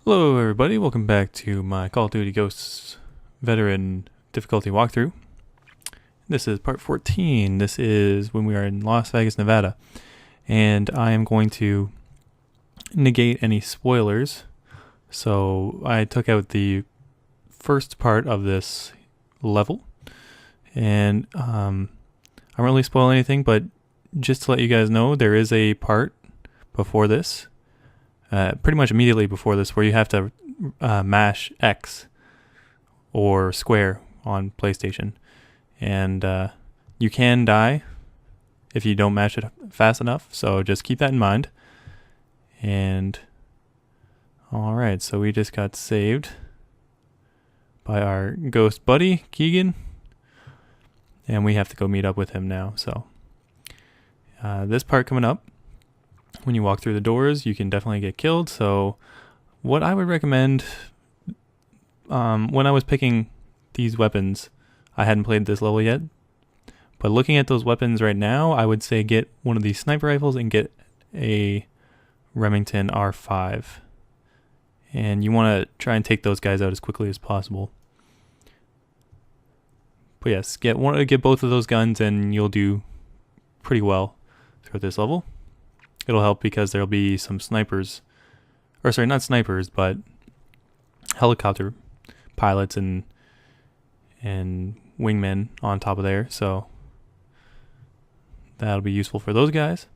Hello everybody, welcome back to my Call of Duty Ghosts Veteran difficulty walkthrough. This is part 14. This is when we are in Las Vegas, Nevada. And I am going to negate any spoilers. So I took out the first part of this level. And I won't really spoil anything, but just to let you guys know, there is a part before this. Pretty much immediately before this, where you have to mash X or square on PlayStation, and you can die if you don't mash it fast enough, so just keep that in mind. And alright, so we just got saved by our ghost buddy Keegan, and we have to go meet up with him now. So this part coming up, when you walk through the doors, you can definitely get killed. So what I would recommend, when I was picking these weapons, I hadn't played this level yet, but looking at those weapons right now, I would say get one of these sniper rifles and get a Remington R5. And you want to try and take those guys out as quickly as possible. But yes, get both of those guns and you'll do pretty well throughout this level. It'll help because there'll be some snipers, or sorry, not snipers, but helicopter pilots and wingmen on top of there, so that'll be useful for those guys.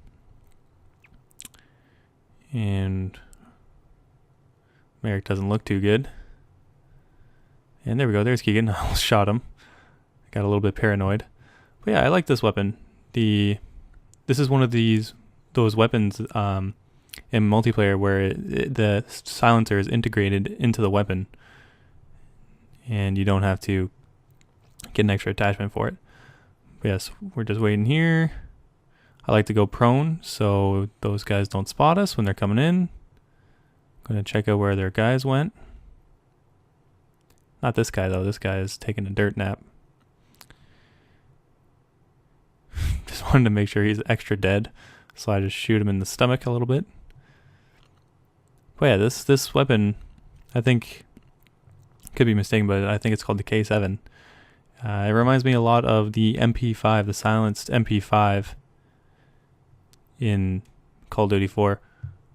And Merrick doesn't look too good. And there we go, there's Keegan. I almost shot him. I got a little bit paranoid. But yeah, I like this weapon. This is one of those weapons in multiplayer where the silencer is integrated into the weapon and you don't have to get an extra attachment for it. But yes, we're just waiting here. I like to go prone so those guys don't spot us when they're coming in. I'm going to check out where their guys went. Not this guy though, this guy is taking a dirt nap. Just wanted to make sure he's extra dead. So I just shoot him in the stomach a little bit. But yeah, this weapon, I think, could be mistaken, but I think it's called the K7. It reminds me a lot of the MP5, the silenced MP5 in Call of Duty 4,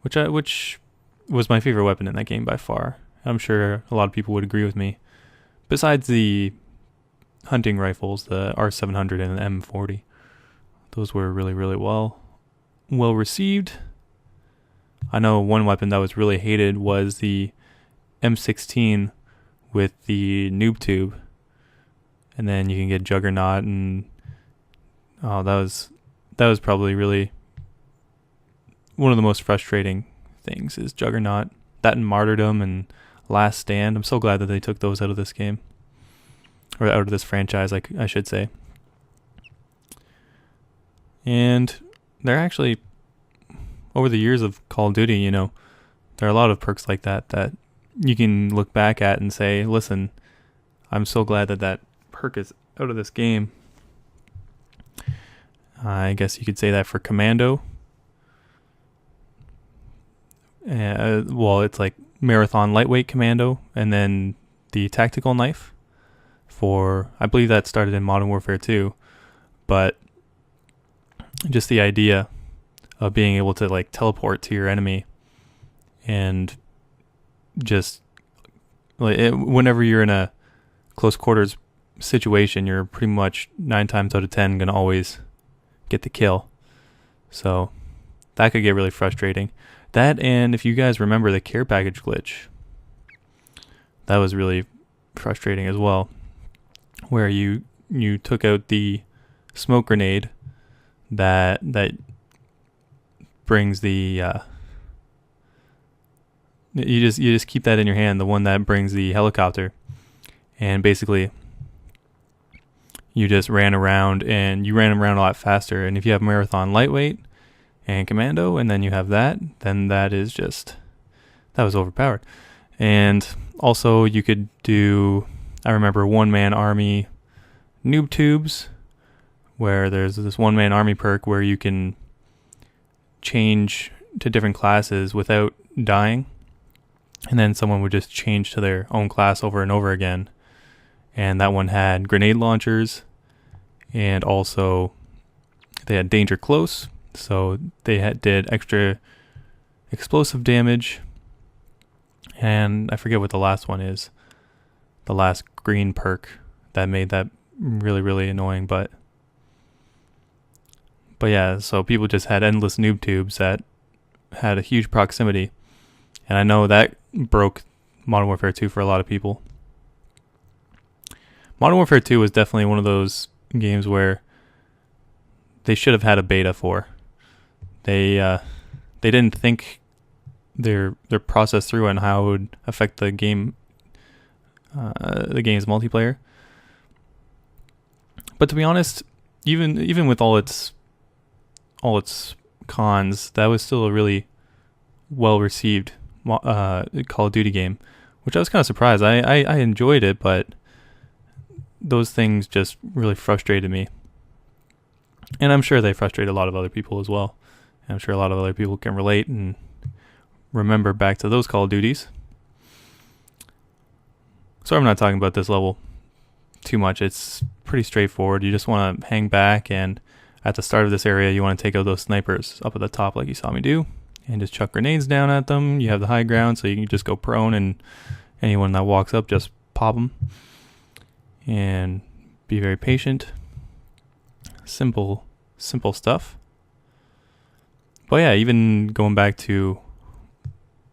which was my favorite weapon in that game by far. I'm sure a lot of people would agree with me. Besides the hunting rifles, the R700 and the M40, those were really, really well received. I know one weapon that was really hated was the M16 with the noob tube, and then you can get Juggernaut, and that was probably really one of the most frustrating things is Juggernaut. That and Martyrdom and Last Stand. I'm so glad that they took those out of this game, or out of this franchise, like I should say. And they're actually, over the years of Call of Duty, there are a lot of perks like that you can look back at and say, listen, I'm so glad that perk is out of this game. I guess you could say that for Commando. Well, it's like Marathon Lightweight Commando, and then the Tactical Knife I believe that started in Modern Warfare 2, but just the idea of being able to like teleport to your enemy and just like whenever you're in a close quarters situation, you're pretty much 9 times out of 10 gonna always get the kill. So that could get really frustrating. That, and if you guys remember the care package glitch, that was really frustrating as well, where you took out the smoke grenade that brings the you just keep that in your hand, the one that brings the helicopter, and basically you just ran around a lot faster. And if you have Marathon Lightweight and Commando, and then you have that, then that was overpowered. And also you could do, I remember, one-man army noob tubes, where there's this one-man army perk where you can change to different classes without dying. and then someone would just change to their own class over and over again. And that one had grenade launchers, and also they had danger close, so they did extra explosive damage. And I forget what the last one is, the last green perk that made that really, really annoying. But yeah, so people just had endless noob tubes that had a huge proximity. And I know that broke Modern Warfare 2 for a lot of people. Modern Warfare 2 was definitely one of those games where they should have had a beta for. They didn't think their process through and how it would affect the game's multiplayer. But to be honest, even with all its cons, that was still a really well received Call of Duty game, which I was kind of surprised. I enjoyed it, but those things just really frustrated me. And I'm sure they frustrate a lot of other people as well. I'm sure a lot of other people can relate and remember back to those Call of Duties. So I'm not talking about this level too much. It's pretty straightforward. You just want to hang back, and at the start of this area, you want to take out those snipers up at the top like you saw me do, and just chuck grenades down at them. You have the high ground, so you can just go prone, and anyone that walks up, just pop them. And be very patient. Simple stuff. But yeah, even going back to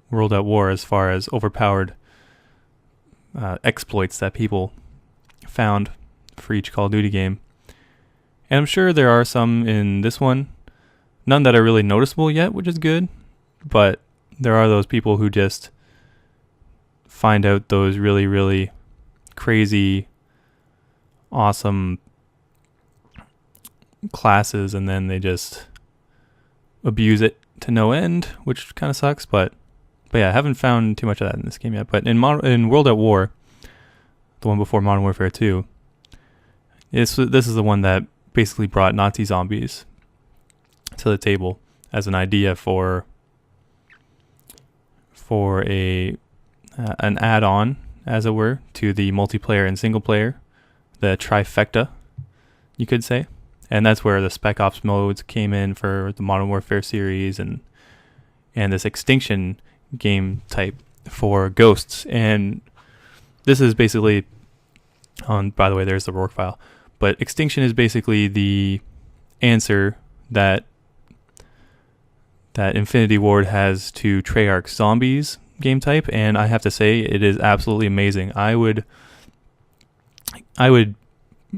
World at War, as far as overpowered exploits that people found for each Call of Duty game. And I'm sure there are some in this one. None that are really noticeable yet, which is good. But there are those people who just find out those really, really crazy, awesome classes, and then they just abuse it to no end, which kind of sucks. But yeah, I haven't found too much of that in this game yet. But in World at War, the one before Modern Warfare 2, this is the one that basically brought Nazi zombies to the table as an idea for an add-on, as it were, to the multiplayer and single player, the trifecta, you could say. And that's where the Spec Ops modes came in for the Modern Warfare series, and this Extinction game type for Ghosts. And this is basically, by the way, there's the Rourke file. But Extinction is basically the answer that Infinity Ward has to Treyarch's Zombies game type, and I have to say it is absolutely amazing. I would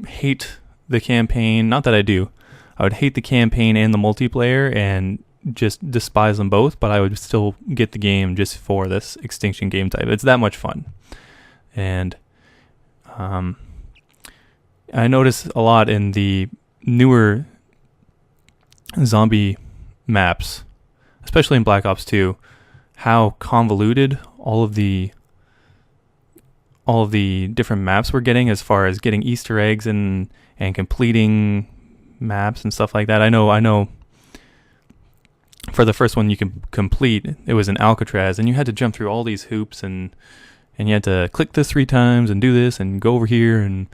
hate the campaign, not that I do. I would hate the campaign and the multiplayer and just despise them both, but I would still get the game just for this Extinction game type. It's that much fun. And I notice a lot in the newer zombie maps, especially in Black Ops 2, how convoluted all of the different maps we're getting, as far as getting Easter eggs and completing maps and stuff like that. I know for the first one you can complete, it was in Alcatraz, and you had to jump through all these hoops, and you had to click this 3 times and do this and go over here and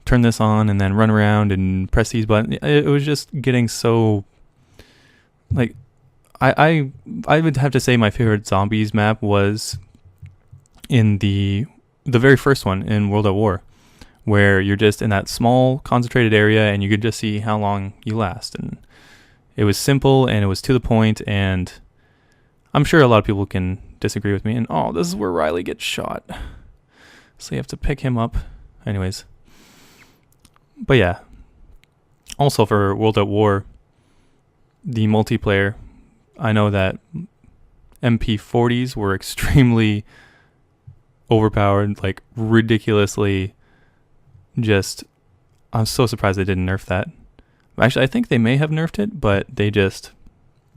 turn this on and then run around and press these buttons. It was just getting so, like, I would have to say my favorite zombies map was in the very first one in World at War, where you're just in that small concentrated area and you could just see how long you last. And it was simple and it was to the point, and I'm sure a lot of people can disagree with me. And this is where Riley gets shot, so you have to pick him up. Anyways, but yeah, also for World at War, the multiplayer, I know that MP40s were extremely overpowered, like ridiculously. Just, I'm so surprised they didn't nerf that. Actually, I think they may have nerfed it, but they just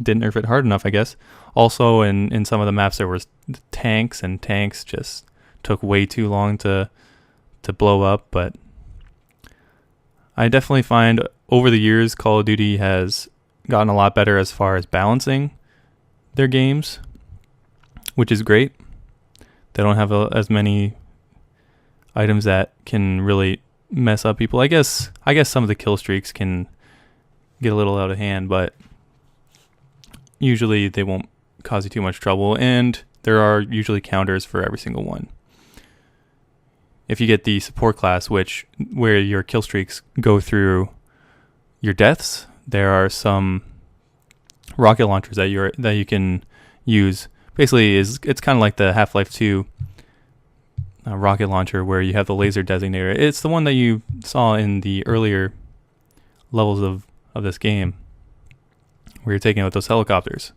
didn't nerf it hard enough, I guess. Also, in some of the maps, there was tanks, and tanks just took way too long to blow up. But I definitely find over the years, Call of Duty has gotten a lot better as far as balancing their games, which is great. They don't have as many items that can really mess up people. I guess some of the kill streaks can get a little out of hand, but usually they won't cause you too much trouble, and there are usually counters for every single one. If you get the support class, where your kill streaks go through your deaths, there are some rocket launchers that you can use. Basically, it's kind of like the Half-Life 2 rocket launcher, where you have the laser designator. It's the one that you saw in the earlier levels of this game, where you're taking out those helicopters,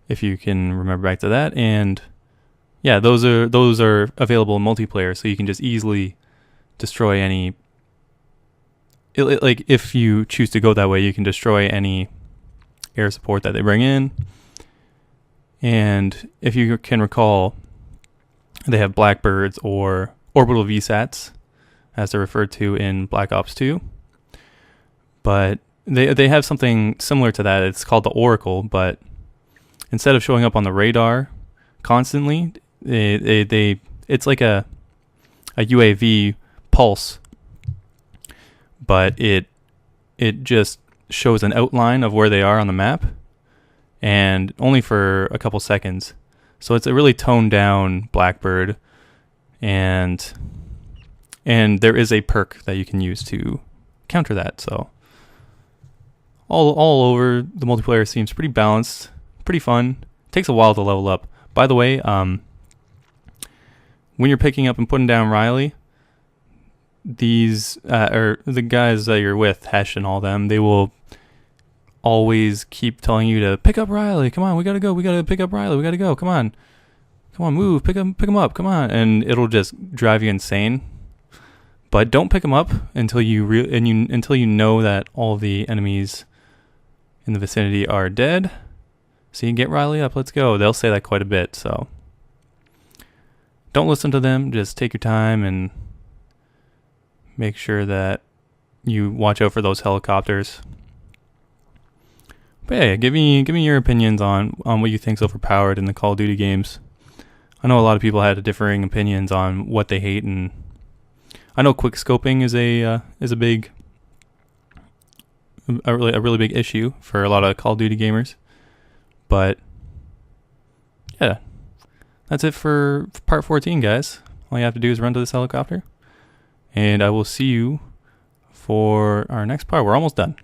if you can remember back to that. And yeah, those are available in multiplayer, so you can just easily destroy any. Like, if you choose to go that way, you can destroy any air support that they bring in. And if you can recall, they have Blackbirds, or orbital VSATs, as they're referred to in Black Ops 2. But they have something similar to that. It's called the Oracle, but instead of showing up on the radar constantly, it's like a UAV pulse, but it just shows an outline of where they are on the map, and only for a couple seconds. So it's a really toned down Blackbird, and there is a perk that you can use to counter that. So all over, the multiplayer seems pretty balanced, pretty fun. Takes a while to level up. By the way, when you're picking up and putting down Riley, these or the guys that you're with, Hesh and all them, they will always keep telling you to pick up Riley. Come on, we gotta go. We gotta pick up Riley. We gotta go. Come on, move. Pick him up. Come on, and it'll just drive you insane. But don't pick him up until until you know that all of the enemies in the vicinity are dead. So you can get Riley up. Let's go. They'll say that quite a bit. So don't listen to them. Just take your time and make sure that you watch out for those helicopters. But yeah, give me your opinions on what you think's overpowered in the Call of Duty games. I know a lot of people had differing opinions on what they hate, and I know quick scoping is a really big issue for a lot of Call of Duty gamers. But yeah, that's it for part 14, guys. All you have to do is run to this helicopter, and I will see you for our next part. We're almost done.